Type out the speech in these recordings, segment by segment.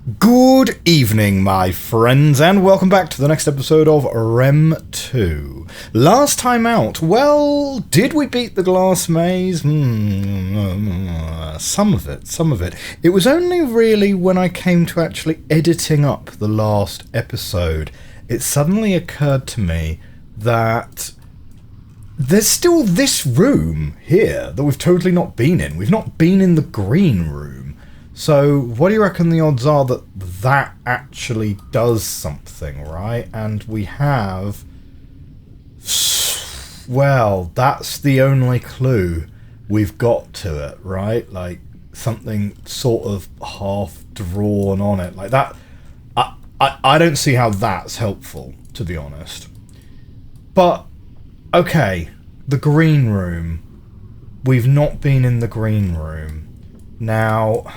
Good evening, my friends, and welcome back to the next episode of RHEM 2. Last time out, well, did we beat the glass maze? Some of it. It was only really when I came to actually editing up the last episode, it suddenly occurred to me that there's still this room here that we've totally not been in. We've not been in the green room. So, what do you reckon the odds are that that actually does something, right? And we have... Well, that's the only clue we've got to it, right? Like, something sort of half drawn on it. Like that... I don't see how that's helpful, to be honest. But, okay, the green room. We've not been in the green room. Now...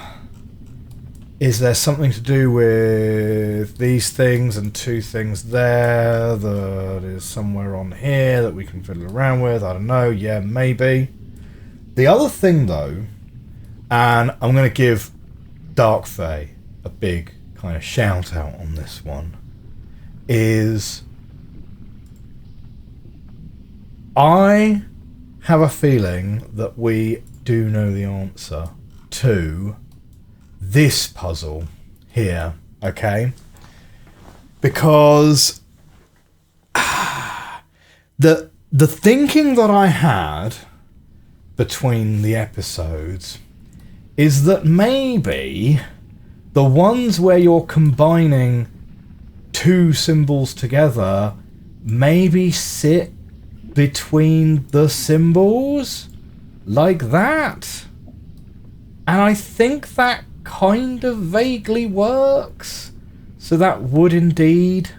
Is there something to do with these things and two things there that is somewhere on here that we can fiddle around with? I don't know. Yeah, maybe. The other thing, though, and I'm going to give Dark Fae a big kind of shout out on this one, is I have a feeling that we do know the answer to this puzzle here, okay? Because the thinking that I had between the episodes is that maybe the ones where you're combining two symbols together maybe sit between the symbols like that. And I think that kind of vaguely works. So that would indeed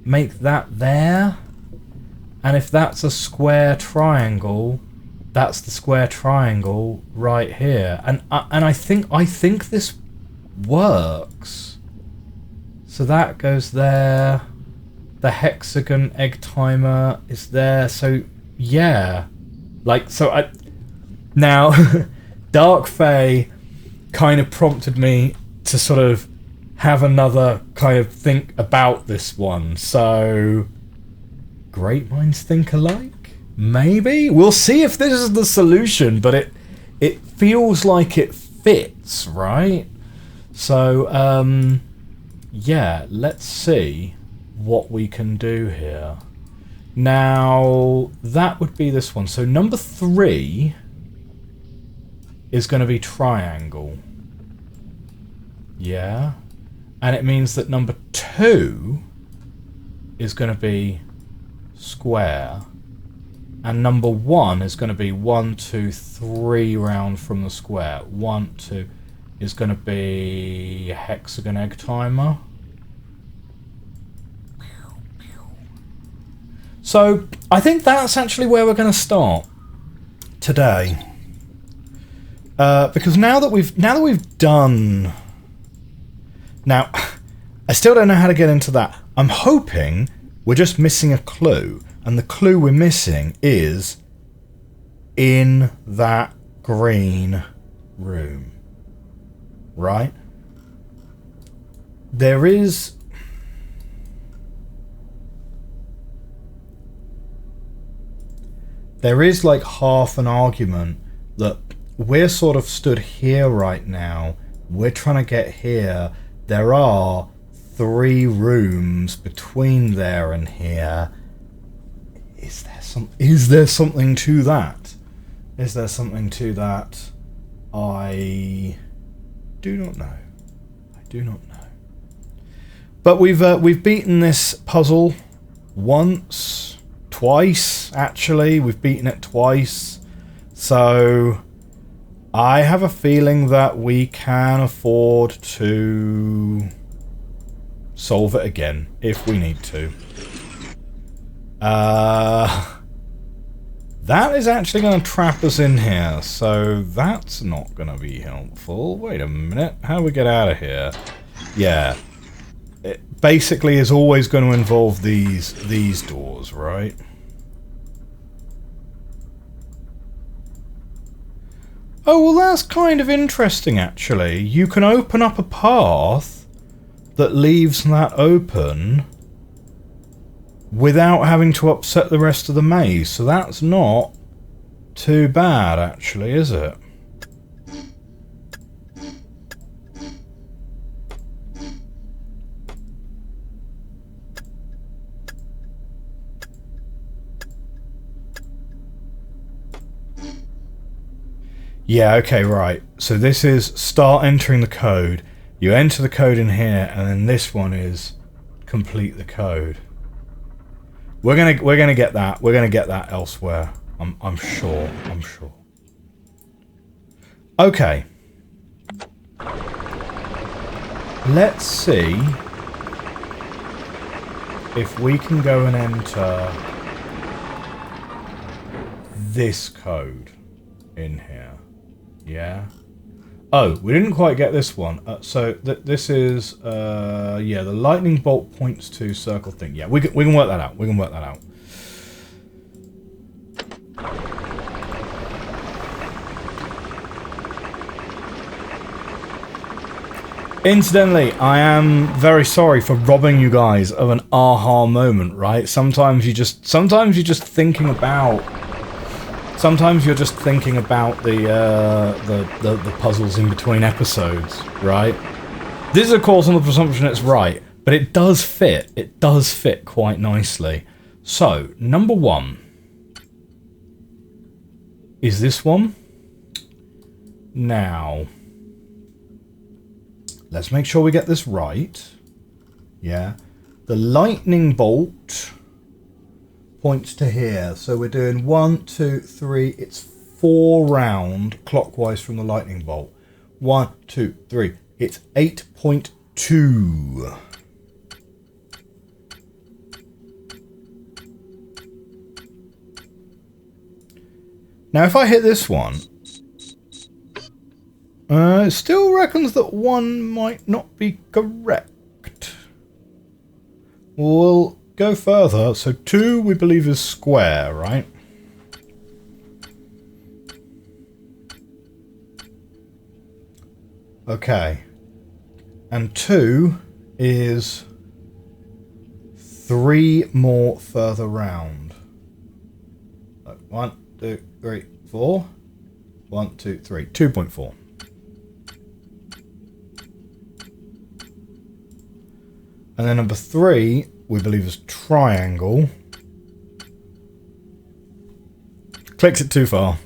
make that there. And if that's a square triangle, that's the square triangle right here. And I think this works. So that goes there. The hexagon egg timer is there. So yeah. Like, so now Dark Fae kind of prompted me to sort of have another kind of think about this one. So, great minds think alike? Maybe? We'll see if this is the solution, but it feels like it fits, right? So, yeah, let's see what we can do here. Now, that would be this one. So, number 3... is going to be triangle. Yeah. And it means that number 2 is going to be square. And number 1 is going to be 1, 2, 3 round from the square. 1, 2 is going to be hexagon egg timer. So I think that's actually where we're going to start today. Because now that we've done... Now, I still don't know how to get into that. I'm hoping we're just missing a clue. And the clue we're missing is in that green room. Right? There is like half an argument that we're sort of stood here right now. We're trying to get here. There are 3 rooms between there and here. Is there something to that? Is there something to that? I do not know. I do not know. But we've beaten this puzzle once, twice actually. We've beaten it twice. So I have a feeling that we can afford to solve it again if we need to. That is actually going to trap us in here, so that's not going to be helpful. Wait a minute, how do we get out of here? Yeah, it basically is always going to involve these doors, right? Oh, well, that's kind of interesting, actually. You can open up a path that leaves that open without having to upset the rest of the maze. So that's not too bad, actually, is it? Yeah, okay, right. So this is start entering the code. You enter the code in here, and then this one is complete the code. We're gonna get that. We're gonna get that elsewhere. I'm sure. I'm sure. Okay. Let's see if we can go and enter this code in here. Yeah. Oh, we didn't quite get this one. So this is yeah, the lightning bolt points to circle thing. Yeah, we can work that out. We can work that out. Incidentally, I am very sorry for robbing you guys of an aha moment, right? Sometimes you're just thinking about the puzzles in between episodes, right? This is of course on the presumption it's right, but it does fit. It does fit quite nicely. So, number one is this one. Now, let's make sure we get this right. Yeah. The lightning bolt points to here. So we're doing 1, 2, 3. It's 4 round clockwise from the lightning bolt. 1, 2, 3. It's 8.2. Now if I hit this one, it still reckons that 1 might not be correct. We'll go further. So 2 we believe is square, right? Okay. And 2 is 3 more further round. 1, 2, 3, 4. 1, 2, 3. 2.4. And then number 3, we believe is triangle. Clicks it too far.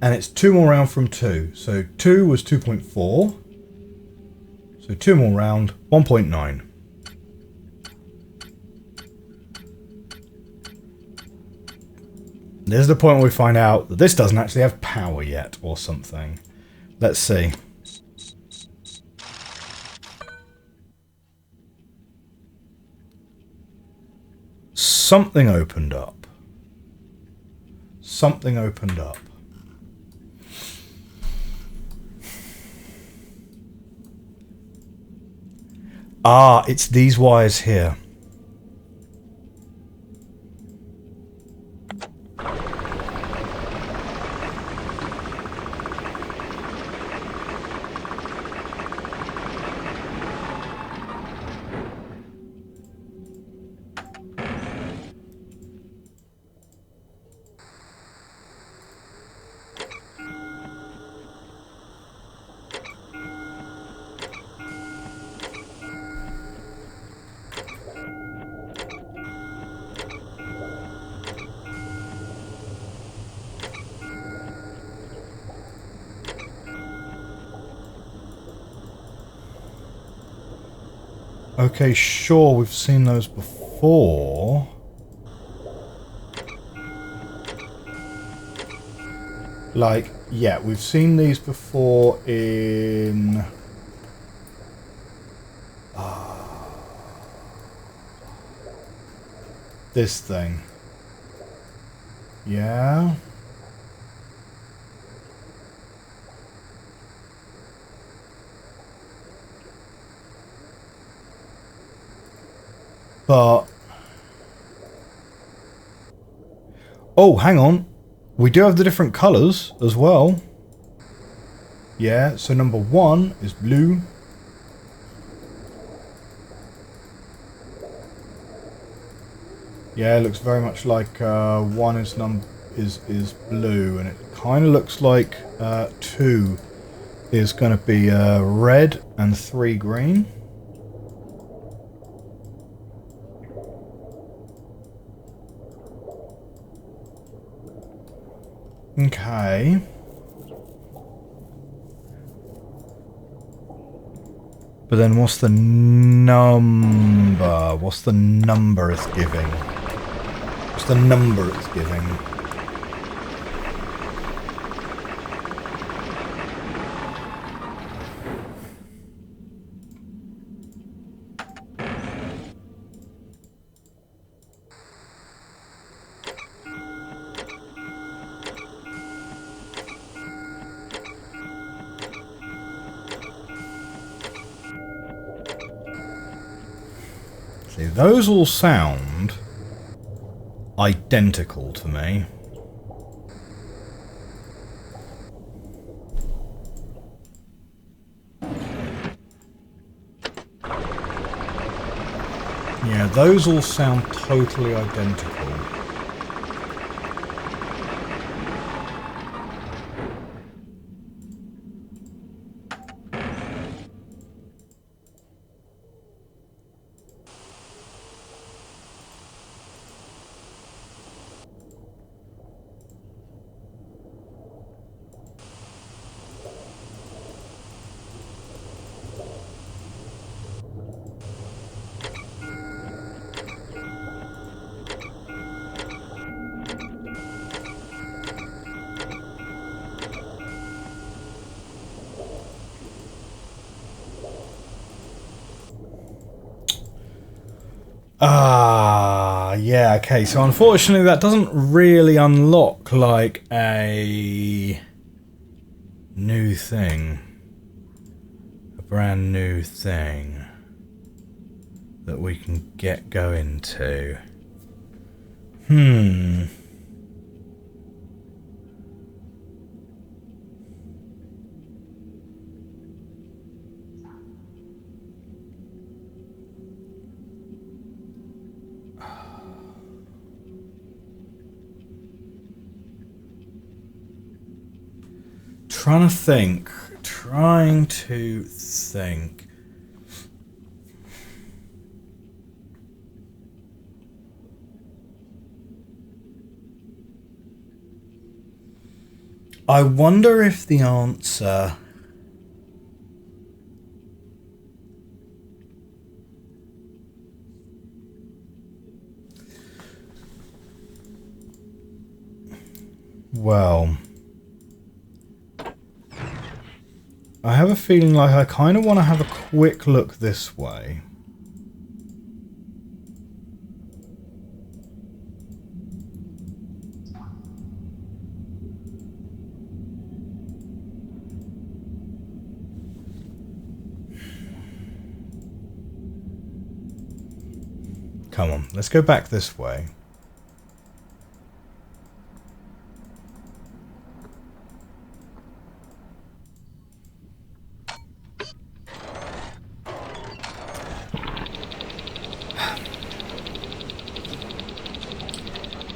And it's 2 more round from 2. So 2 was 2.4. So 2 more round, 1.9. There's the point where we find out that this doesn't actually have power yet, or something. Let's see. Something opened up. Something opened up. Ah, it's these wires here. Okay, sure, we've seen those before. Like, yeah, we've seen these before in... this thing. Yeah? But... oh, hang on. We do have the different colours as well. Yeah, so number 1 is blue. Yeah, it looks very much like 1 is blue, and it kind of looks like 2 is going to be red and 3 green. Okay. But then what's the number? What's the number it's giving? What's the number it's giving? See, those all sound identical to me. Yeah, those all sound totally identical. Yeah, okay, so unfortunately that doesn't really unlock, like, a new thing. A brand new thing that we can get going to. Trying to think. I wonder if the answer... Well... I have a feeling like I kind of want to have a quick look this way. Come on, let's go back this way.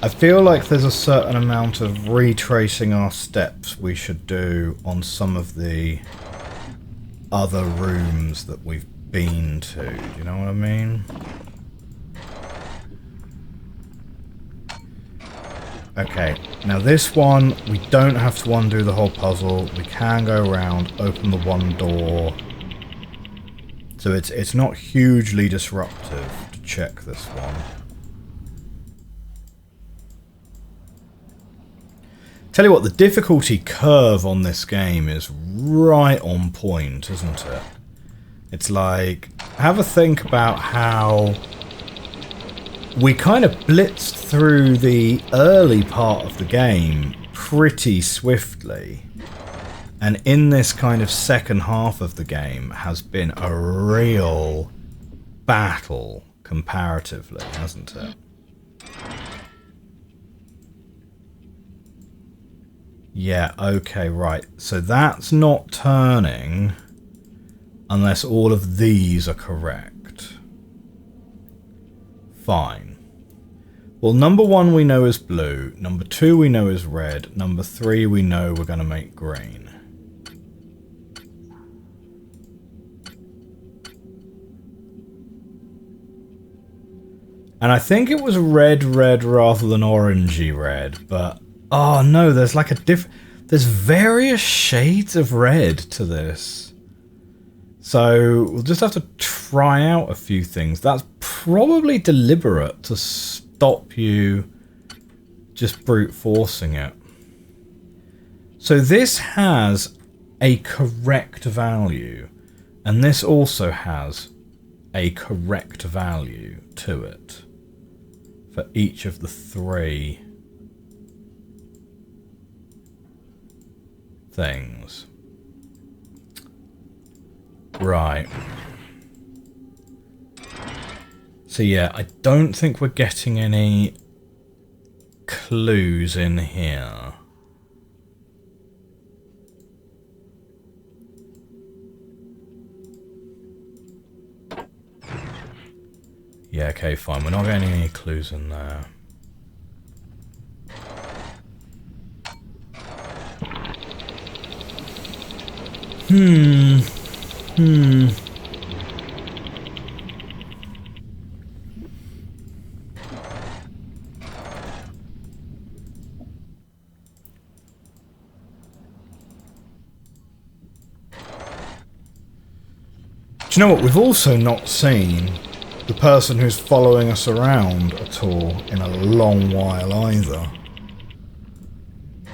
I feel like there's a certain amount of retracing our steps we should do on some of the other rooms that we've been to. Do you know what I mean? Okay, now this one, we don't have to undo the whole puzzle. We can go around, open the one door. So it's not hugely disruptive to check this one. Tell you what, the difficulty curve on this game is right on point, isn't it? It's like, have a think about how we kind of blitzed through the early part of the game pretty swiftly. And in this kind of second half of the game has been a real battle comparatively, hasn't it? Yeah, okay, right. So that's not turning unless all of these are correct. Fine. Well, number 1 we know is blue. Number 2 we know is red. Number 3 we know we're going to make green. And I think it was red rather than orangey red, but... Oh no, there's like a there's various shades of red to this. So we'll just have to try out a few things. That's probably deliberate to stop you just brute forcing it. So this has a correct value, and this also has a correct value to it for each of the 3 things. Right. So yeah, I don't think we're getting any clues in here. Yeah, okay, fine. We're not getting any clues in there. Do you know what? We've also not seen the person who's following us around at all in a long while either.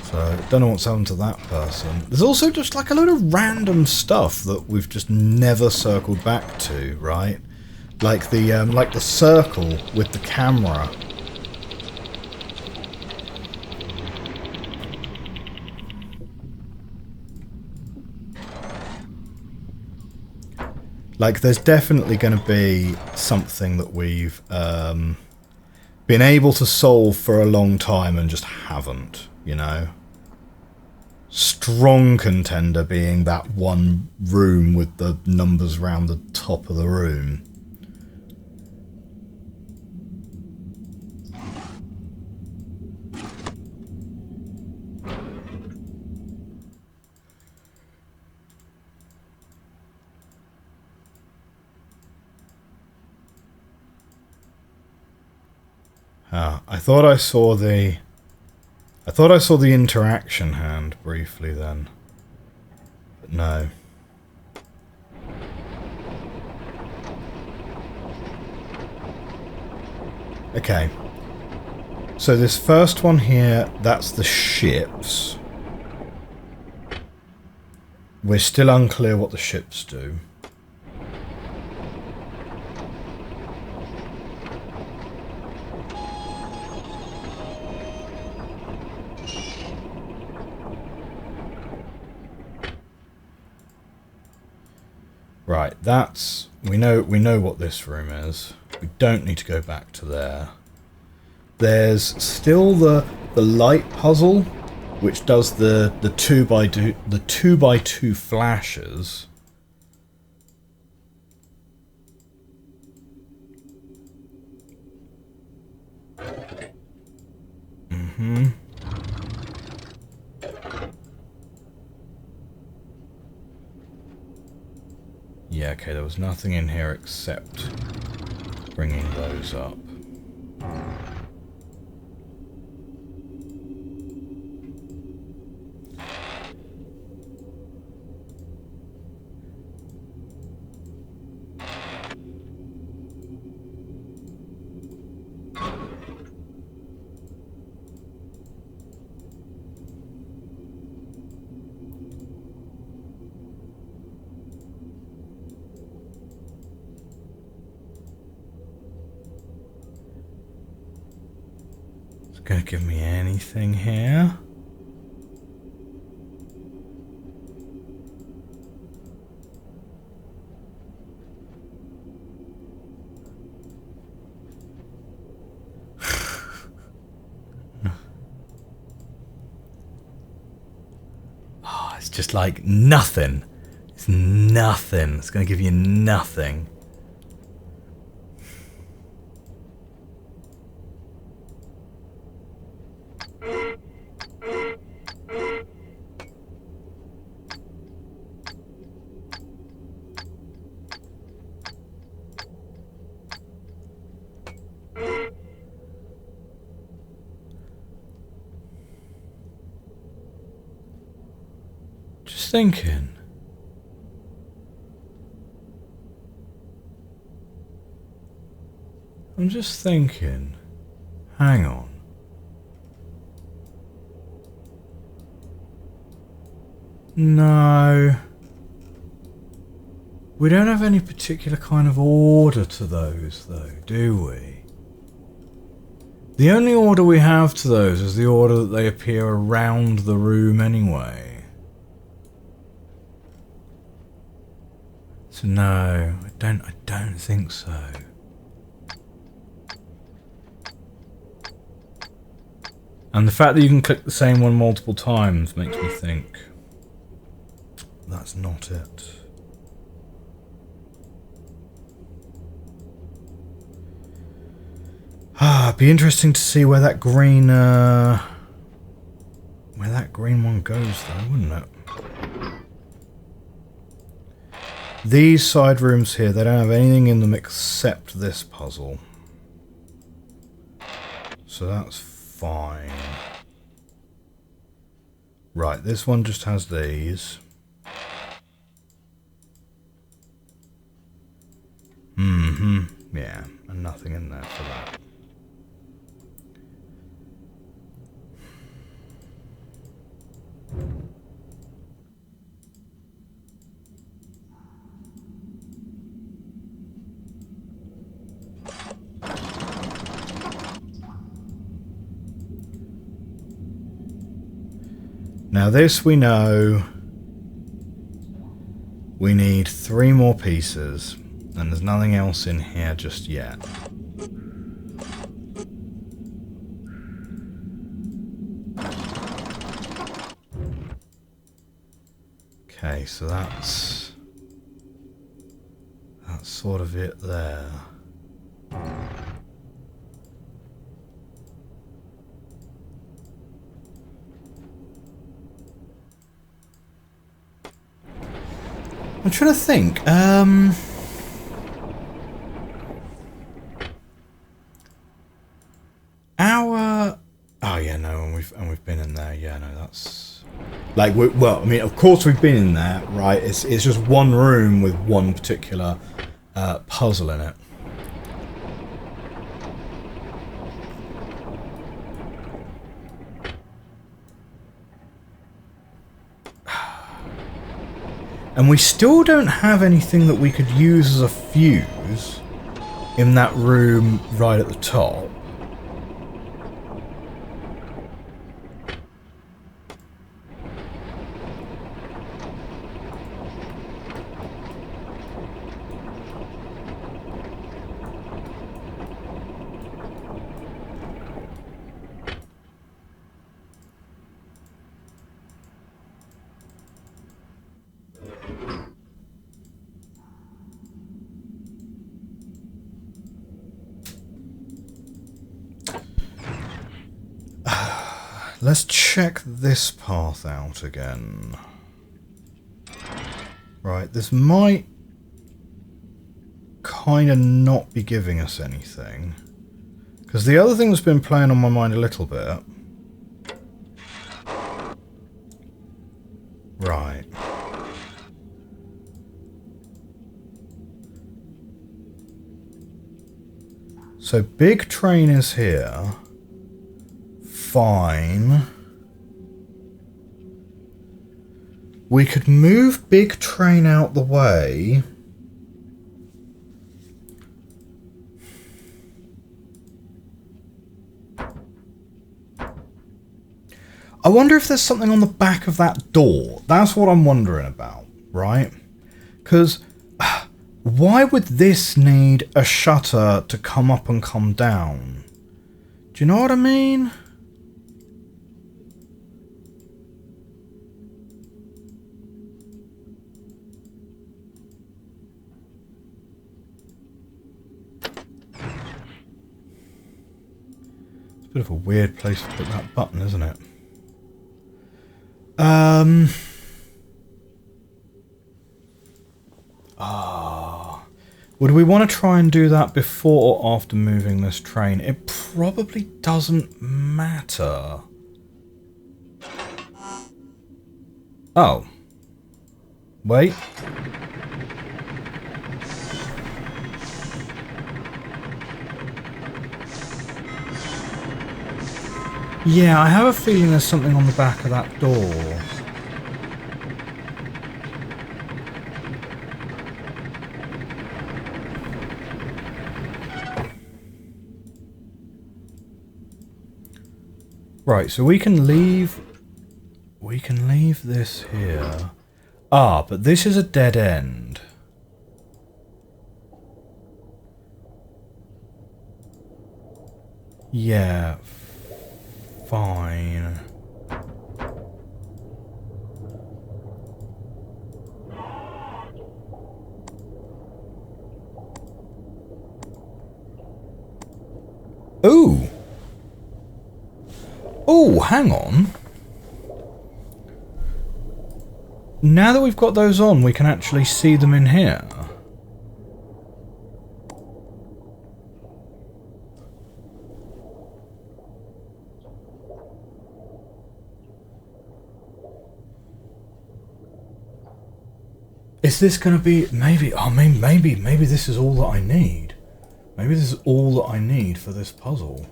So, don't know what's happened to that person. There's also just like a load of random stuff that we've just never circled back to, right? Like the circle with the camera. Like, there's definitely going to be something that we've been able to solve for a long time and just haven't, you know? Strong contender being that one room with the numbers around the top of the room. I thought I saw the interaction hand briefly then. But no. Okay. So this first one here, that's the ships. We're still unclear what the ships do. Right, that's... We know what this room is. We don't need to go back to there. There's still the light puzzle, which does the 2x2 flashes. Mm-hmm. Yeah, okay, there was nothing in here except bringing those up. Gonna give me anything here? It's just like nothing. It's nothing. It's going to give you nothing. Just thinking. I'm just thinking. Hang on. No. We don't have any particular kind of order to those, though, do we? The only order we have to those is the order that they appear around the room anyway. So no, I don't think so. And the fact that you can click the same one multiple times makes me think that's not it. It'd be interesting to see where that green one goes though, wouldn't it? These side rooms here, they don't have anything in them except this puzzle. So that's fine. Right, this one just has these. Yeah, and nothing in there for that. Now this we know we need 3 more pieces, and there's nothing else in here just yet. Okay, so that's sort of it there. I'm trying to think. Oh yeah, no, and we've been in there. Yeah, no, that's like well, I mean, of course we've been in there, right? It's just one room with one particular puzzle in it. And we still don't have anything that we could use as a fuse in that room right at the top. Let's check this path out again. Right, this might kind of not be giving us anything. Because the other thing that's been playing on my mind a little bit. Right. So big train is here. Fine. We could move big train out the way. I wonder if there's something on the back of that door. That's what I'm wondering about, right? Because why would this need a shutter to come up and come down? Do you know what I mean? Bit of a weird place to put that button, isn't it? Would we want to try and do that before or after moving this train? It probably doesn't matter. Oh. Wait. Yeah, I have a feeling there's something on the back of that door. Right, so we can leave this here. Ah, but this is a dead end. Yeah, fine. Ooh. Oh, hang on. Now that we've got those on, we can actually see them in here. Is this going to be... Maybe... Oh, maybe this is all that I need. Maybe this is all that I need for this puzzle.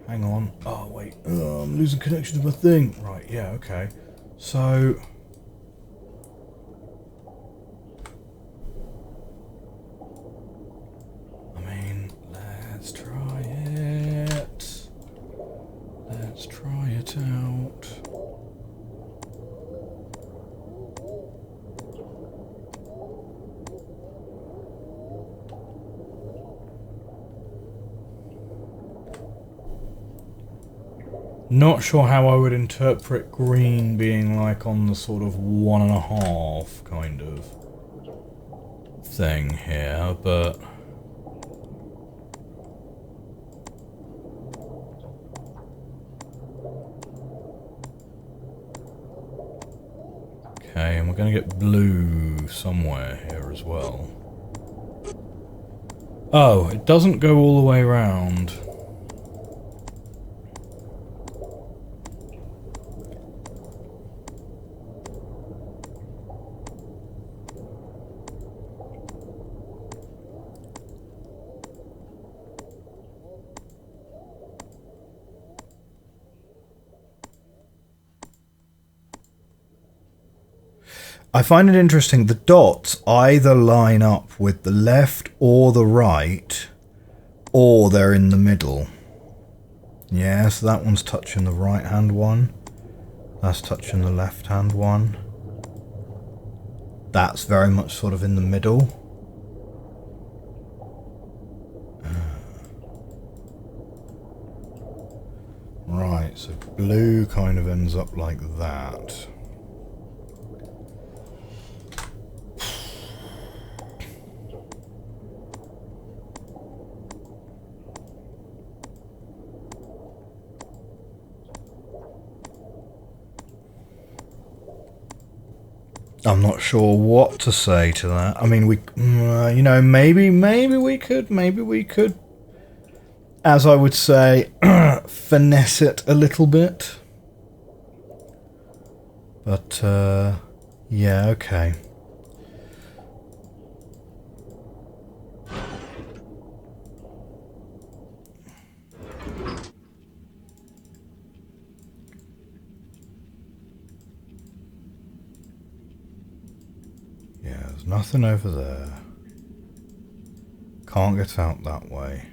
Hang on. Oh, wait. I'm losing connection to my thing. Right, yeah, okay. So... I mean, let's try it. Let's try it out. Not sure how I would interpret green being like on the sort of 1.5 kind of thing here, but... Okay, and we're going to get blue somewhere here as well. Oh, it doesn't go all the way around. I find it interesting, the dots either line up with the left or the right, or they're in the middle. Yeah, so that one's touching the right hand one. That's touching the left hand one. That's very much sort of in the middle. Right, so blue kind of ends up like that. I'm not sure what to say to that. I mean, we, you know, maybe we could, as I would say, finesse it a little bit. But, yeah, okay. There's nothing over there. Can't get out that way.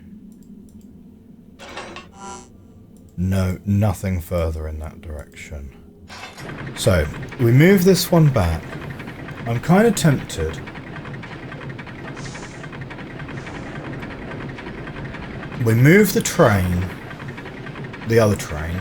No, nothing further in that direction. So, we move this one back. I'm kind of tempted. We move the train, the other train.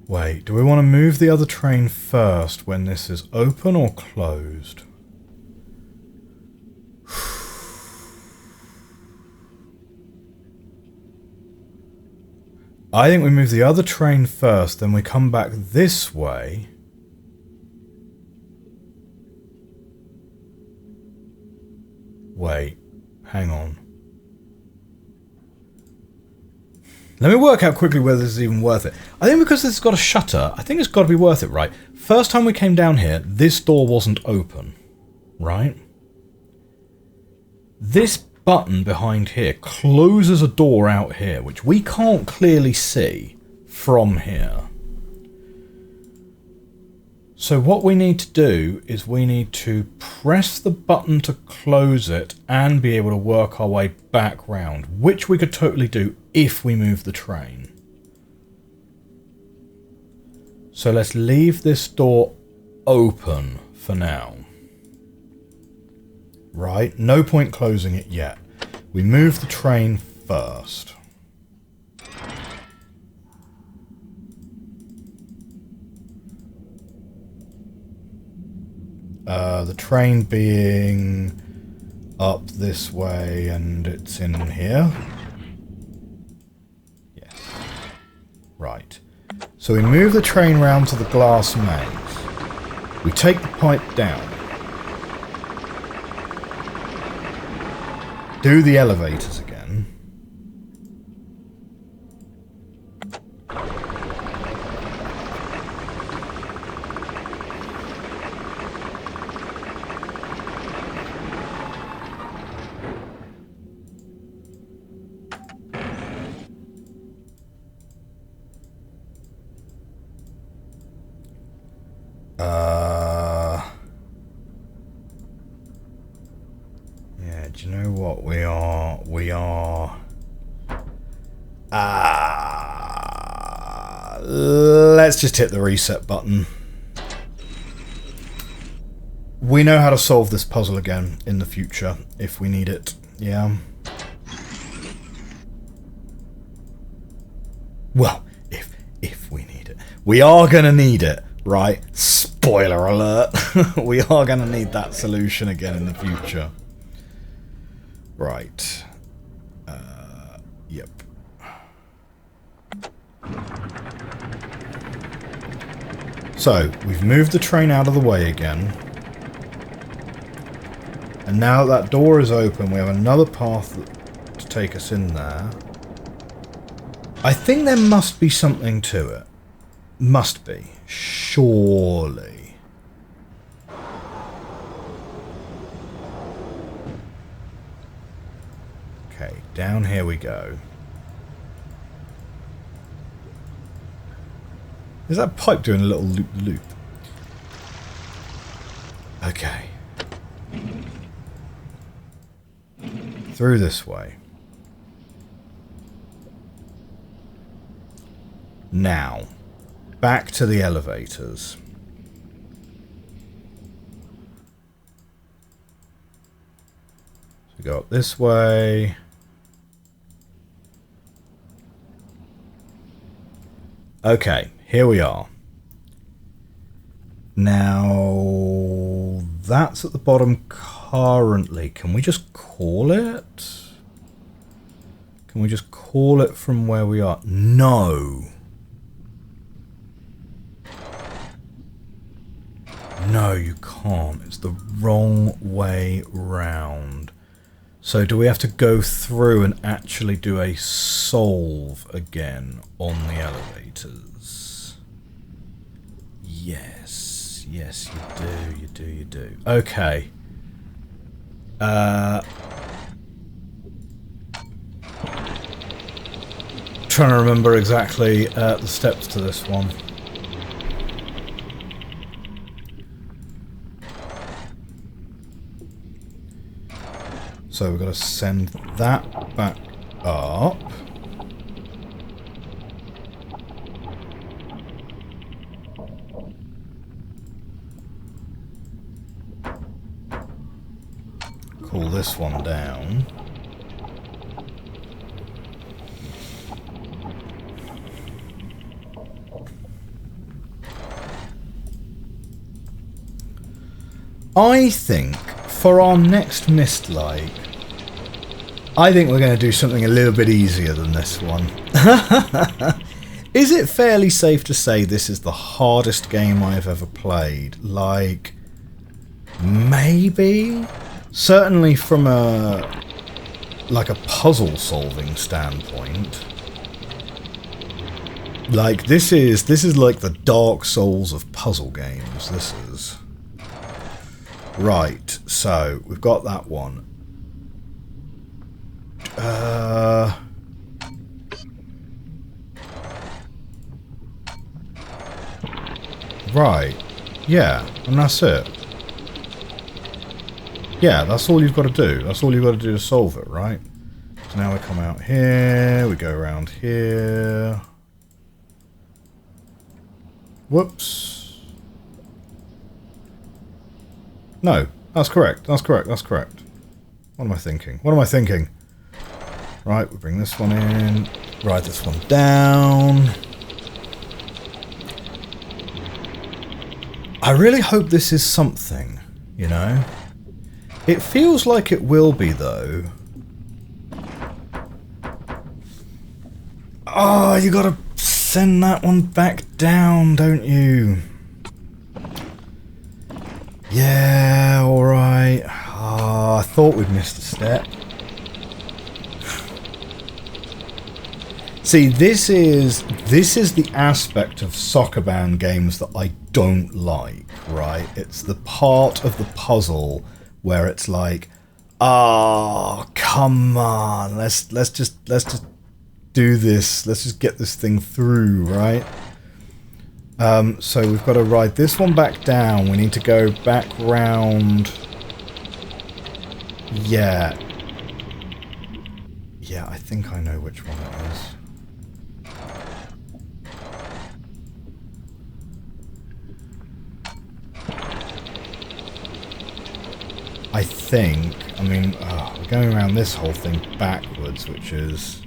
Wait, do we want to move the other train first when this is open or closed? I think we move the other train first, then we come back this way. Wait, hang on. Let me work out quickly whether this is even worth it. I think because this has got a shutter, I think it's got to be worth it, right? First time we came down here, this door wasn't open, right? This button behind here closes a door out here, which we can't clearly see from here. So what we need to do is we need to press the button to close it and be able to work our way back round, which we could totally do if we move the train. So let's leave this door open for now. Right, no point closing it yet. We move the train first. The train being up this way and it's in here. Yes. Right. So we move the train round to the glass maze. We take the pipe down. Do the elevators again. Yeah, do you know what? We are... let's just hit the reset button. We know how to solve this puzzle again in the future, if we need it. Yeah. Well, if we need it. We are going to need it, right? Spoiler alert. We are going to need that solution again in the future. Right. Yep. So, we've moved the train out of the way again. And now that door is open, we have another path to take us in there. I think there must be something to it. Must be. Surely. Okay, down here we go. Is that pipe doing a little loop-loop? Okay. Through this way. Now, back to the elevators. So we go up this way. Okay, here we are. Now, that's at the bottom currently. Can we just call it? Can we just call it from where we are? No. No, you can't. It's the wrong way round. So do we have to go through and actually do a solve again on the elevators? Yes. Yes, you do. Okay. Trying to remember exactly the steps to this one. So we've got to send that back up. Cool this one down. I think for our next mystlike, I think we're going to do something a little bit easier than this one. Is it fairly safe to say this is the hardest game I've ever played? Like, maybe? Certainly from a puzzle solving standpoint. Like, this is like the Dark Souls of puzzle games, this is. Right, so we've got that one. Right, yeah, and that's it. Yeah, that's all you've got to do. That's all you've got to do to solve it, right? So now we come out here, we go around here. Whoops. No, that's correct, that's correct, that's correct. What am I thinking? What am I thinking? Right, we bring this one in, write this one down. I really hope this is something, you know? It feels like it will be, though. Oh, you gotta send that one back down, don't you? Yeah, alright. Oh, I thought we'd missed a step. See, this is the aspect of soccer band games that I don't like, right? It's the part of the puzzle where it's like, oh, come on, let's just do this. Let's just get this thing through, right? So we've got to ride this one back down. We need to go back round. Yeah. Yeah, I think I know which one it is. I think, I mean, we're going around this whole thing backwards, which is,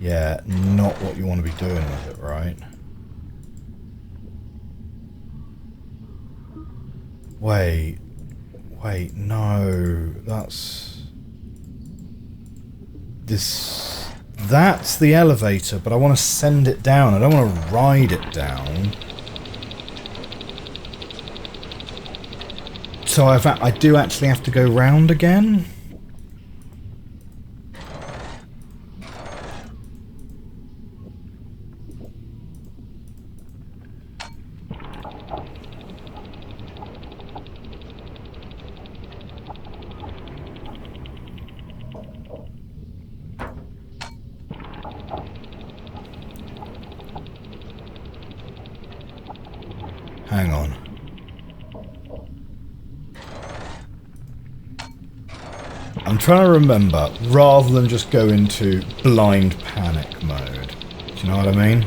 yeah, not what you want to be doing with it, right? Wait, no, that's the elevator, but I want to send it down. I don't want to ride it down. So I do actually have to go round again? Hang on. I'm trying to remember, rather than just go into blind panic mode. Do you know what I mean?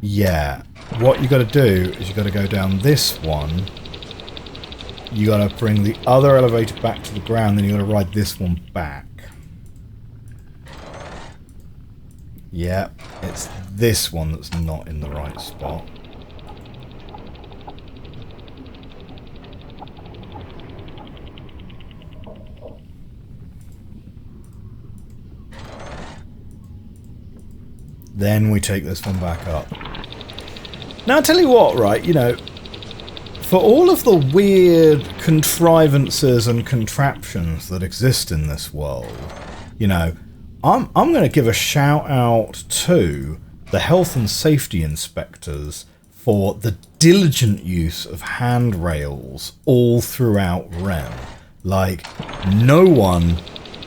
Yeah. What you got to do is you got to go down this one. You got to bring the other elevator back to the ground, then you got to ride this one back. Yeah, it's this one that's not in the right spot. Then we take this one back up. Now, I'll tell you what, right, you know, for all of the weird contrivances and contraptions that exist in this world, you know, I'm going to give a shout out to the health and safety inspectors for the diligent use of handrails all throughout RHEM. Like, no one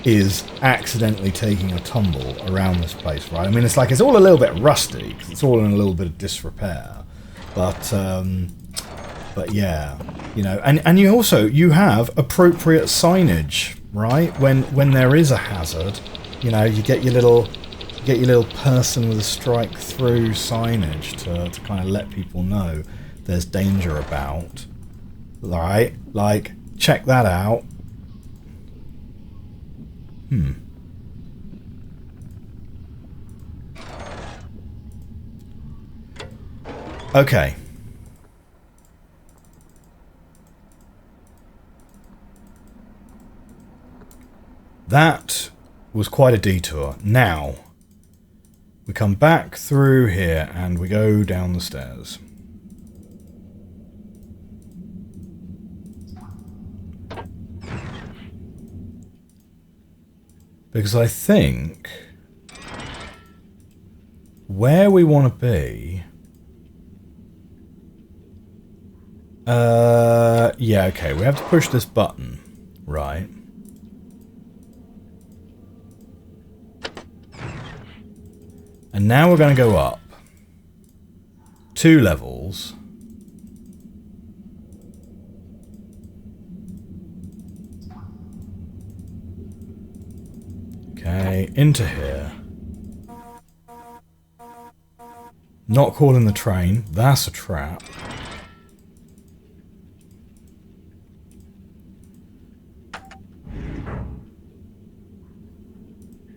is accidentally taking a tumble around this place, right? I mean, it's like it's all a little bit rusty because it's all in a little bit of disrepair, but yeah, you know, and you have appropriate signage, right? When there is a hazard, you know, you get your little person with a strike through signage to kind of let people know there's danger about, right? Like, check that out. Okay. That was quite a detour. Now, we come back through here and we go down the stairs. Because I think where we want to be... yeah, okay, we have to push this button, right? And now we're going to go up 2 levels. Okay, into here. Not calling the train, that's a trap.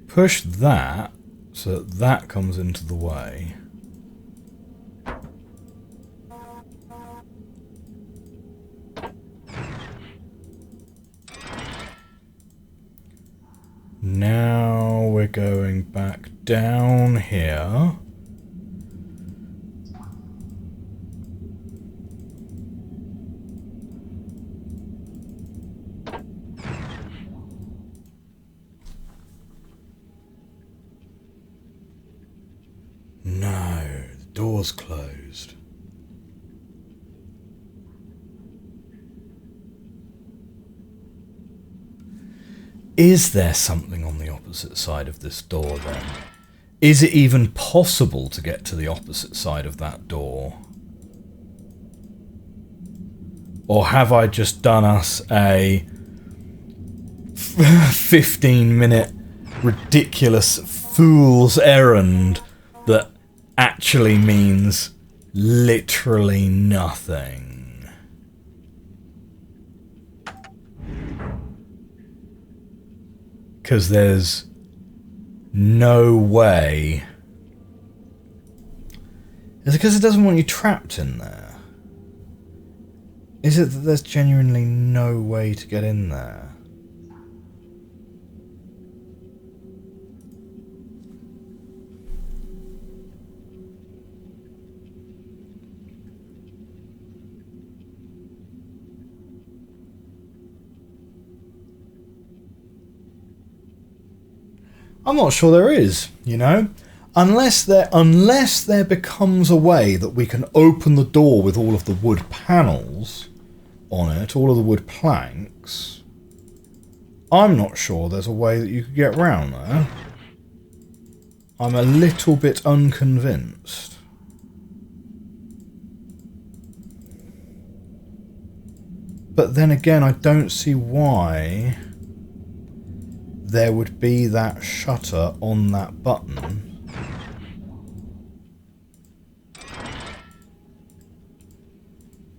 Push that so that that comes into the way. Now we're going back down here. No, the door's closed. Is there something on the opposite side of this door then? Is it even possible to get to the opposite side of that door? Or have I just done us a 15-minute ridiculous fool's errand that actually means literally nothing? Because there's no way. Is it because it doesn't want you trapped in there? Is it that there's genuinely no way to get in there? I'm not sure there is, you know? Unless there becomes a way that we can open the door with all of the wood panels on it, all of the wood planks. I'm not sure there's a way that you could get round there. I'm a little bit unconvinced. But then again, I don't see why there would be that shutter on that button.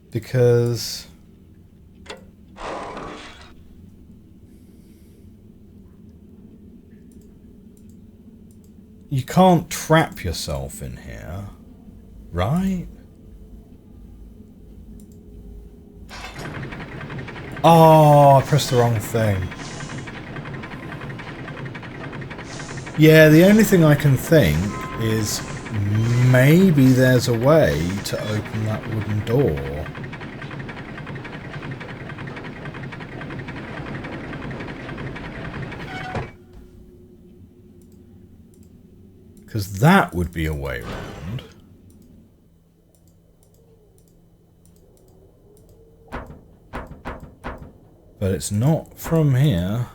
Because you can't trap yourself in here, right? Oh, I pressed the wrong thing. Yeah, the only thing I can think is maybe there's a way to open that wooden door. Because that would be a way around. But it's not from here.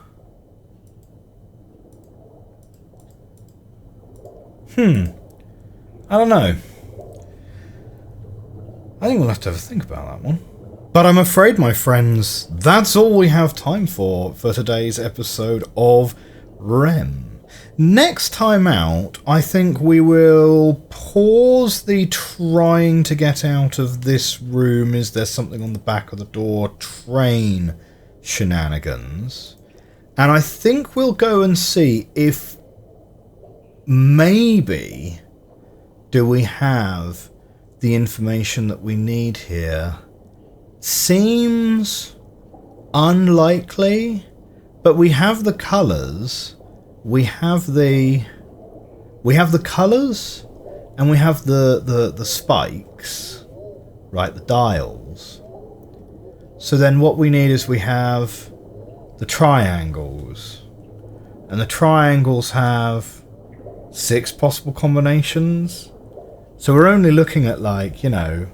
I don't know. I think we'll have to have a think about that one. But I'm afraid, my friends, that's all we have time for today's episode of RHEM. Next time out, I think we will pause the trying to get out of this room, is there something on the back of the door, train shenanigans. And I think we'll go and see if maybe do we have the information that we need here. Seems unlikely, but we have the colours. We have the colours, and we have the spikes, right? The dials. So then what we need is we have the triangles, and the triangles have 6 possible combinations. So we're only looking at, like, you know,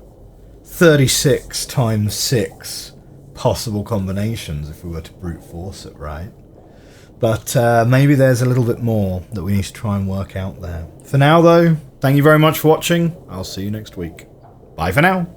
36 times 6 possible combinations if we were to brute force it, right? But maybe there's a little bit more that we need to try and work out there. For now, though, thank you very much for watching. I'll see you next week. Bye for now.